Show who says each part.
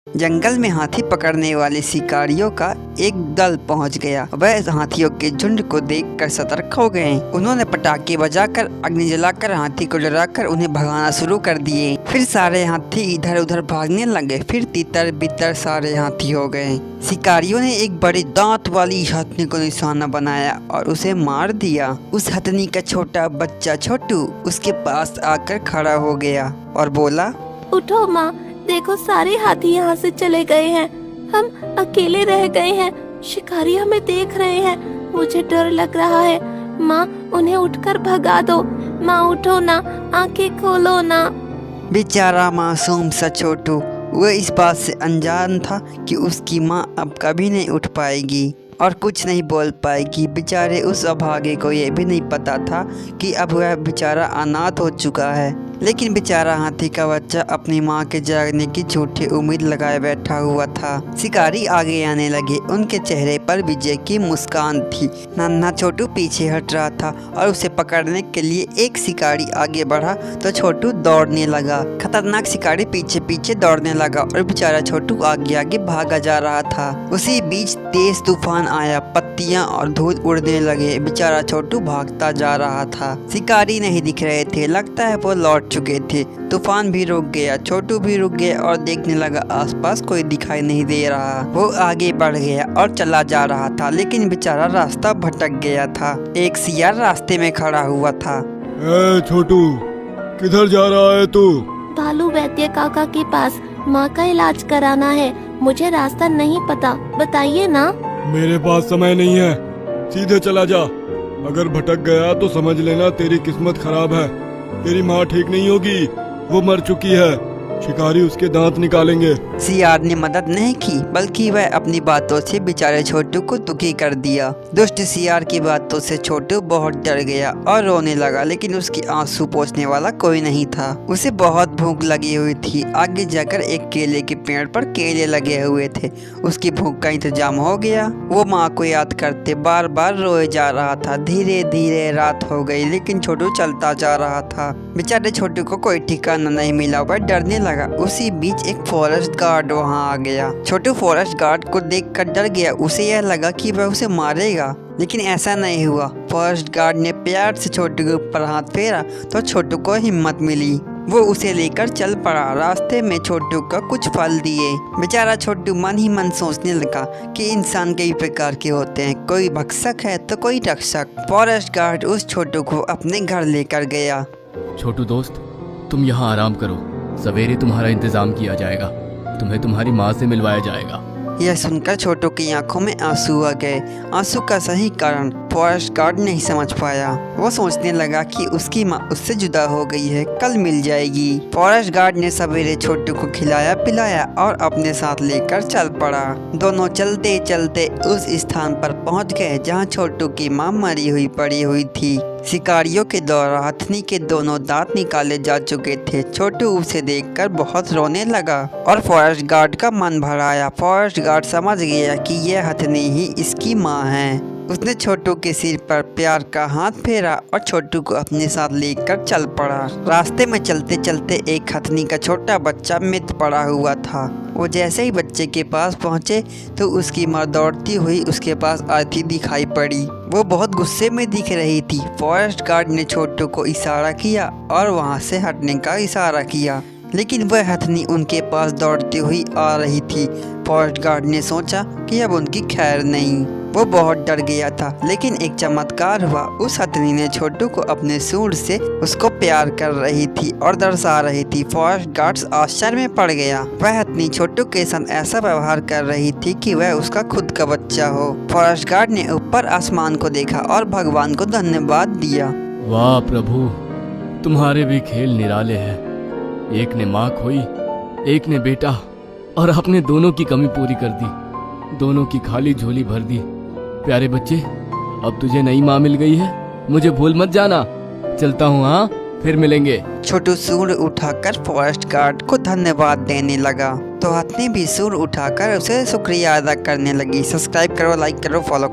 Speaker 1: जंगल में हाथी पकड़ने वाले शिकारियों का एक दल पहुंच गया। वह हाथियों के झुंड को देखकर सतर्क हो गए। उन्होंने पटाखे बजाकर अग्नि जलाकर हाथी को डराकर उन्हें भगाना शुरू कर दिए। फिर सारे हाथी इधर उधर भागने लगे। फिर तितर बितर सारे हाथी हो गए। शिकारियों ने एक बड़े दांत वाली हथनी को निशाना बनाया और उसे मार दिया। उस हथनी का छोटा बच्चा छोटू उसके पास आकर खड़ा हो गया और बोला,
Speaker 2: उठो माँ, देखो सारे हाथी यहाँ से चले गए हैं। हम अकेले रह गए हैं। शिकारी हमें देख रहे हैं। मुझे डर लग रहा है। माँ, उन्हें उठकर भगा दो। माँ उठो ना, आंखें खोलो ना।
Speaker 1: बेचारा मासूम सा छोटू वह इस बात से अनजान था कि उसकी माँ अब कभी नहीं उठ पाएगी और कुछ नहीं बोल पाएगी। बेचारे उस अभागे को यह भी नहीं पता था कि अब वह बेचारा अनाथ हो चुका है। लेकिन बेचारा हाथी का बच्चा अपनी माँ के जागने की झूठी उम्मीद लगाए बैठा हुआ था। शिकारी आगे आने लगे। उनके चेहरे पर विजय की मुस्कान थी। नन्हा छोटू पीछे हट रहा था और उसे पकड़ने के लिए एक शिकारी आगे बढ़ा तो छोटू दौड़ने लगा। खतरनाक शिकारी पीछे पीछे दौड़ने लगा और बेचारा छोटू आगे आगे भागा जा रहा था। उसी बीच तेज तूफान आया। पत्तियां और धूल उड़ने लगे। बेचारा छोटू भागता जा रहा था। शिकारी नहीं दिख रहे थे। लगता है वो लौट चुके थे। तूफान भी रुक गया। छोटू भी रुक गया और देखने लगा आसपास कोई दिखाई नहीं दे रहा। वो आगे बढ़ गया और चला जा रहा था, लेकिन बेचारा रास्ता भटक गया था। एक सियार रास्ते में खड़ा हुआ था।
Speaker 3: ए छोटू, किधर जा रहा है तू?
Speaker 2: भालू वैद्य काका के पास माँ का इलाज कराना है। मुझे रास्ता नहीं पता, बताइए ना।
Speaker 3: मेरे पास समय नहीं है, सीधे चला जा। अगर भटक गया तो समझ लेना तेरी किस्मत खराब है। तेरी माँ ठीक नहीं होगी, वो मर चुकी है। शिकारी उसके दांत निकालेंगे।
Speaker 1: सियार ने मदद नहीं की, बल्कि वह अपनी बातों से बेचारे छोटू को दुखी कर दिया। दुष्ट सियार की बातों से छोटू बहुत डर गया और रोने लगा, लेकिन उसकी आंसू पोंछने वाला कोई नहीं था। उसे बहुत भूख लगी हुई थी। आगे जाकर एक केले के पेड़ पर केले लगे हुए थे। उसकी भूख का इंतजाम हो गया। वो माँ को याद करते बार बार रोए जा रहा था। धीरे धीरे रात हो गई, लेकिन छोटू चलता जा रहा था। बेचारे छोटू को कोई ठिकाना नहीं मिला। वह डरने लगा। उसी बीच एक फॉरेस्ट गार्ड वहां आ गया। छोटू फॉरेस्ट गार्ड को देखकर डर गया। उसे यह लगा कि वह उसे मारेगा, लेकिन ऐसा नहीं हुआ। फॉरेस्ट गार्ड ने प्यार से छोटू के ऊपर हाथ फेरा तो छोटू को हिम्मत मिली। वो उसे लेकर चल पड़ा। रास्ते में छोटू को कुछ फल दिए। बेचारा छोटू मन ही मन सोचने लगा कि इंसान कई प्रकार के होते हैं, कोई भक्षक है तो कोई रक्षक। फॉरेस्ट गार्ड उस छोटू को अपने घर लेकर गया।
Speaker 4: छोटू दोस्त, तुम यहाँ आराम करो। सवेरे तुम्हारा इंतजाम किया जाएगा। तुम्हें तुम्हारी माँ से मिलवाया जाएगा।
Speaker 1: यह सुनकर छोटू की आंखों में आंसू आ गए। आंसू का सही कारण फॉरेस्ट गार्ड नहीं समझ पाया। वो सोचने लगा कि उसकी माँ उससे जुदा हो गई है, कल मिल जाएगी। फॉरेस्ट गार्ड ने सवेरे छोटू को खिलाया पिलाया और अपने साथ लेकर चल पड़ा। दोनों चलते चलते उस स्थान पर पहुंच गए जहां छोटू की माँ मरी हुई पड़ी हुई थी। शिकारियों के द्वारा हथनी के दोनों दांत निकाले जा चुके थे। छोटू उसे देखकर बहुत रोने लगा और फॉरेस्ट गार्ड का मन भर आया। फॉरेस्ट गार्ड समझ गया कि यह हथनी ही इसकी माँ है। उसने छोटू के सिर पर प्यार का हाथ फेरा और छोटू को अपने साथ लेकर चल पड़ा। रास्ते में चलते चलते एक हथनी का छोटा बच्चा मृत पड़ा हुआ था। वो जैसे ही बच्चे के पास पहुंचे तो उसकी माँ दौड़ती हुई उसके पास आती दिखाई पड़ी। वो बहुत गुस्से में दिख रही थी। फॉरेस्ट गार्ड ने छोटू को इशारा किया और वहां से हटने का इशारा किया, लेकिन वह हथनी उनके पास दौड़ती हुई आ रही थी। फॉरेस्ट गार्ड ने सोचा कि अब उनकी खैर नहीं। वो बहुत डर गया था, लेकिन एक चमत्कार हुआ। उस हथनी ने छोटू को अपने सूंड से उसको प्यार कर रही थी और दर्शा रही थी। फॉरेस्ट गार्ड आश्चर्य में पड़ गया। वह हथनी छोटू के साथ ऐसा व्यवहार कर रही थी कि वह उसका खुद का बच्चा हो। फॉरेस्ट गार्ड ने ऊपर आसमान को देखा और भगवान को धन्यवाद दिया।
Speaker 4: वाह प्रभु, तुम्हारे भी खेल निराले हैं। एक ने माँ खोई, एक ने बेटा, और अपने दोनों की कमी पूरी कर दी। दोनों की खाली झोली भर दी। प्यारे बच्चे, अब तुझे नई माँ मिल गई है। मुझे भूल मत जाना। चलता हूँ, हाँ, फिर मिलेंगे।
Speaker 1: छोटू सूंड उठाकर फॉरेस्ट गार्ड को धन्यवाद देने लगा तो हथनी भी सूंड उठाकर उसे शुक्रिया अदा करने लगी। सब्सक्राइब करो, लाइक करो, फॉलो